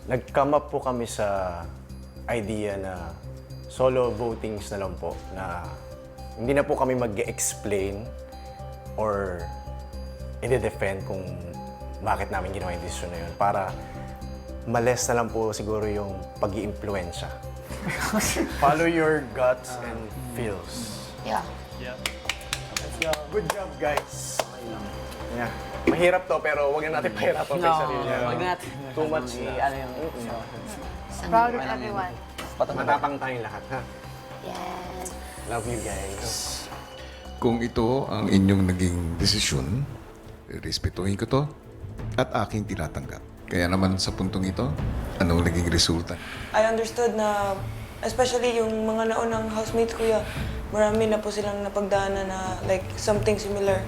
Nag-come up po kami sa idea na solo votings na lang po, na hindi na po kami mag-explain or i-defend kung bakit namin ginawa yung decision na yun. Para males na lang po siguro yung pag-i-impluensya. Follow your guts and feels. Yeah. Good job, guys. Yeah. Mahirap to, pero huwag na natin pahirapan pa yung sarili. Wag natin. Too much na. Ano yung... Proud of everyone. Matapang tayong lahat, ha? Yes. Love you guys. Kung ito ang inyong naging desisyon, respetuhin ko to at aking tinatanggap. Kaya naman sa puntong ito, anong naging resulta? I understood na, especially yung mga naunang housemates kuya, marami na po silang napagdaanan na like something similar.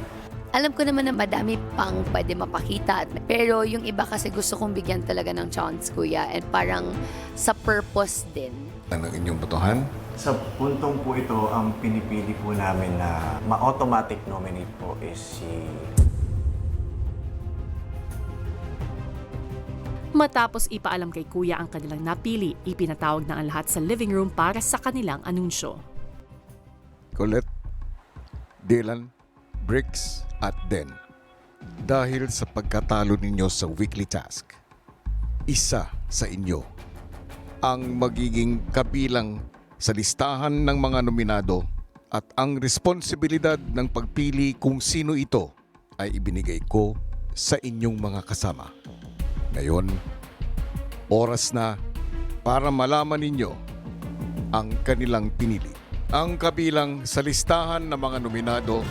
Alam ko naman na madami pang pwede mapakita. Pero yung iba kasi gusto kong bigyan talaga ng chance, kuya. And parang sa purpose din. Anong inyong botohan? Sa puntong po ito, ang pinipili po namin na ma-automatic nominate po is si... Matapos ipaalam kay Kuya ang kanilang napili, ipinatawag na ang lahat sa living room para sa kanilang anunsyo. Colette, Dylan, Briggs, at Den. Dahil sa pagkatalo ninyo sa weekly task, isa sa inyo ang magiging kabilang sa listahan ng mga nominado at ang responsibilidad ng pagpili kung sino ito ay ibinigay ko sa inyong mga kasama. Ngayon, oras na para malaman ninyo ang kanilang pinili. Ang kabilang sa listahan ng mga nominado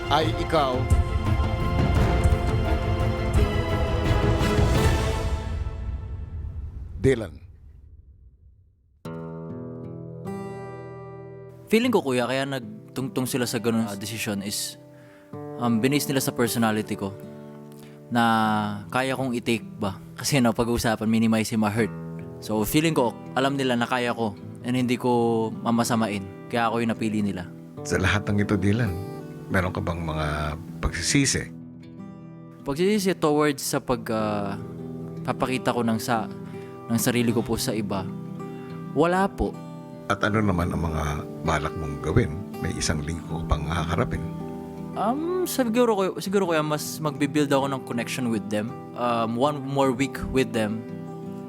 ay ikaw, Dylan. Feeling ko kuya, kaya nagtungtong sila sa ganun decision is binase nila sa personality ko na kaya kong i-take ba. Kasi pag-uusapan, minimize yung ma-hurt. So feeling ko, alam nila na kaya ko and hindi ko mamasamain. Kaya ako yung napili nila. Sa lahat ng ito, Dylan, meron ka bang mga pagsisisi? Pagsisisi towards sa papakita ko ng sarili ko po sa iba, wala po. At ano naman ang mga balak mong gawin? May isang linggo pang haharapin. Siguro kuya, mas magbe-build ako ng connection with them. One more week with them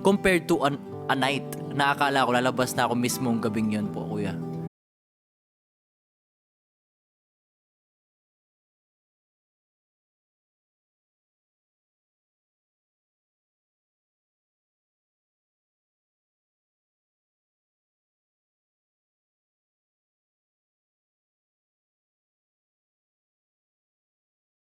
compared to a night na akala ko lalabas na ako mismong gabing yun po, kuya.